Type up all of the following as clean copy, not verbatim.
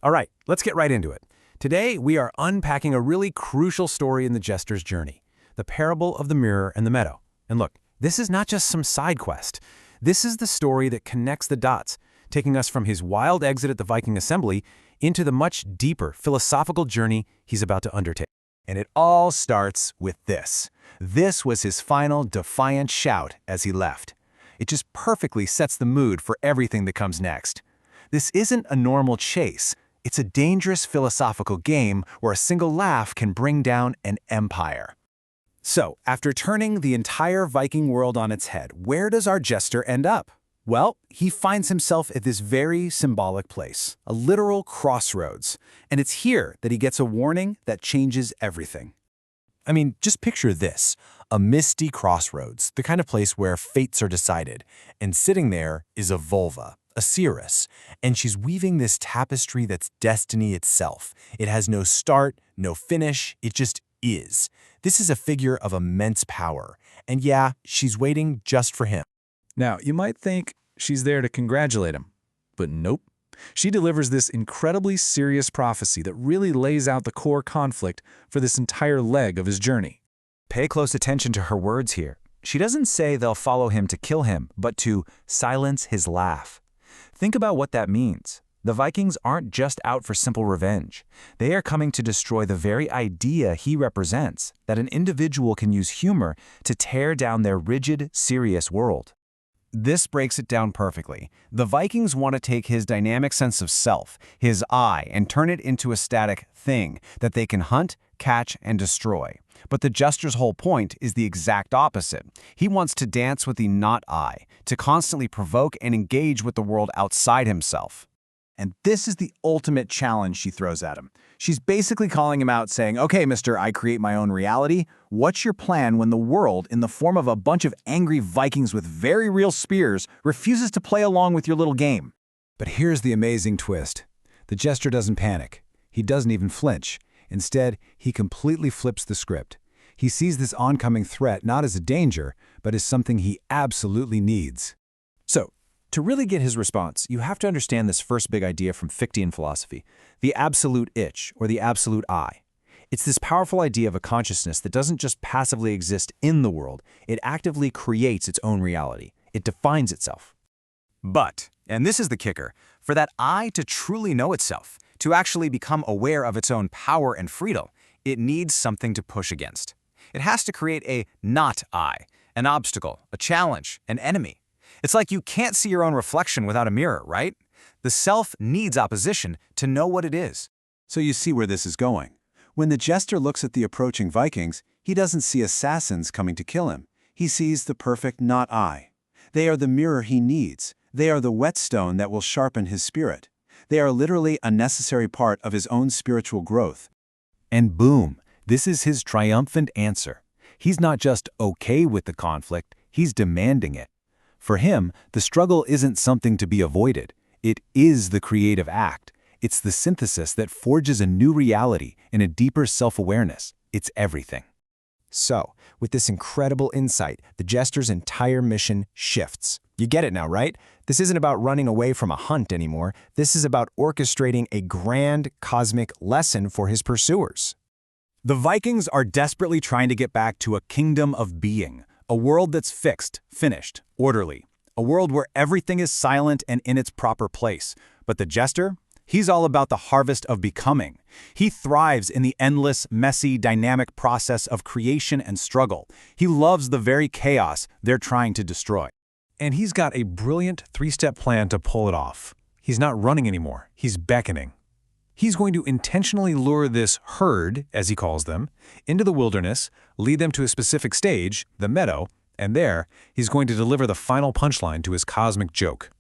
All right, let's get right into it. Today, we are unpacking a really crucial story in the Jester's journey, the parable of the mirror and the meadow. And look, this is not just some side quest. This is the story that connects the dots, taking us from his wild exit at the Viking assembly into the much deeper philosophical journey he's about to undertake. And it all starts with this. This was his final defiant shout as he left. It just perfectly sets the mood for everything that comes next. This isn't a normal chase. It's a dangerous philosophical game where a single laugh can bring down an empire. So, after turning the entire Viking world on its head, where does our jester end up? Well, he finds himself at this very symbolic place, a literal crossroads, and it's here that he gets a warning that changes everything. I mean, just picture this, a misty crossroads, the kind of place where fates are decided, and sitting there is a vulva, a seeress, and she's weaving this tapestry that's destiny itself. It has no start, no finish, it just is. This is a figure of immense power, and yeah, she's waiting just for him. Now, you might think she's there to congratulate him, but nope. She delivers this incredibly serious prophecy that really lays out the core conflict for this entire leg of his journey. Pay close attention to her words here. She doesn't say they'll follow him to kill him, but to silence his laugh. Think about what that means. The Vikings aren't just out for simple revenge. They are coming to destroy the very idea he represents, that an individual can use humor to tear down their rigid, serious world. This breaks it down perfectly. The Vikings want to take his dynamic sense of self, his I, and turn it into a static thing that they can hunt, catch, and destroy. But the jester's whole point is the exact opposite. He wants to dance with the not I, to constantly provoke and engage with the world outside himself. And this is the ultimate challenge she throws at him. She's basically calling him out saying, okay, mister, I create my own reality. What's your plan when the world, in the form of a bunch of angry Vikings with very real spears, refuses to play along with your little game? But here's the amazing twist. The jester doesn't panic. He doesn't even flinch. Instead, he completely flips the script. He sees this oncoming threat not as a danger, but as something he absolutely needs. So, to really get his response, you have to understand this first big idea from Fichtean philosophy, the absolute ich, or the absolute I. It's this powerful idea of a consciousness that doesn't just passively exist in the world, it actively creates its own reality. It defines itself. But, and this is the kicker, for that I to truly know itself, to actually become aware of its own power and freedom, it needs something to push against. It has to create a not I, an obstacle, a challenge, an enemy. It's like you can't see your own reflection without a mirror, right? The self needs opposition to know what it is. So you see where this is going. When the jester looks at the approaching Vikings, he doesn't see assassins coming to kill him. He sees the perfect not I. They are the mirror he needs. They are the whetstone that will sharpen his spirit. They are literally a necessary part of his own spiritual growth. And boom, this is his triumphant answer. He's not just okay with the conflict, he's demanding it. For him, the struggle isn't something to be avoided. It is the creative act. It's the synthesis that forges a new reality and a deeper self-awareness. It's everything. So, with this incredible insight, the jester's entire mission shifts. You get it now, right? This isn't about running away from a hunt anymore. This is about orchestrating a grand cosmic lesson for his pursuers. The Vikings are desperately trying to get back to a kingdom of being, a world that's fixed, finished, orderly, a world where everything is silent and in its proper place. But the jester? He's all about the harvest of becoming. He thrives in the endless, messy, dynamic process of creation and struggle. He loves the very chaos they're trying to destroy. And he's got a brilliant three-step plan to pull it off. He's not running anymore. He's beckoning. He's going to intentionally lure this herd, as he calls them, into the wilderness, lead them to a specific stage, the meadow, and there, he's going to deliver the final punchline to his cosmic joke.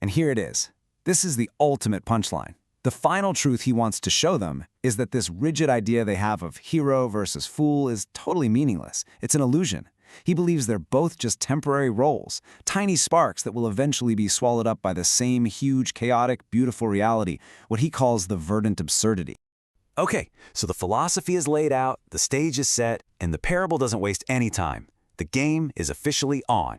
And here it is. This is the ultimate punchline. The final truth he wants to show them is that this rigid idea they have of hero versus fool is totally meaningless. It's an illusion. He believes they're both just temporary roles, tiny sparks that will eventually be swallowed up by the same huge, chaotic, beautiful reality, what he calls the verdant absurdity. Okay, so the philosophy is laid out, the stage is set, and the parable doesn't waste any time. The game is officially on.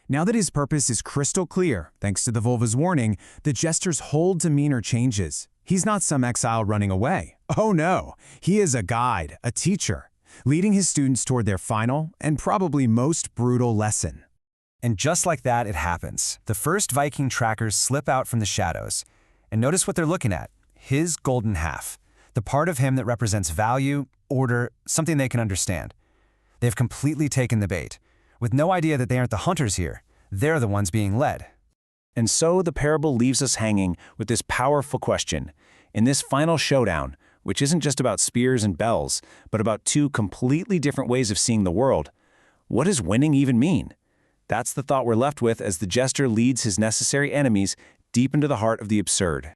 Now that his purpose is crystal clear, thanks to the vulva's warning, the jester's whole demeanor changes. He's not some exile running away. Oh no, he is a guide, a teacher, leading his students toward their final and probably most brutal lesson. And just like that, it happens. The first Viking trackers slip out from the shadows. And notice what they're looking at. His golden half. The part of him that represents value, order, something they can understand. They've completely taken the bait. With no idea that they aren't the hunters here, they're the ones being led. And so the parable leaves us hanging with this powerful question. In this final showdown, which isn't just about spears and bells, but about two completely different ways of seeing the world, what does winning even mean? That's the thought we're left with as the jester leads his necessary enemies deep into the heart of the absurd.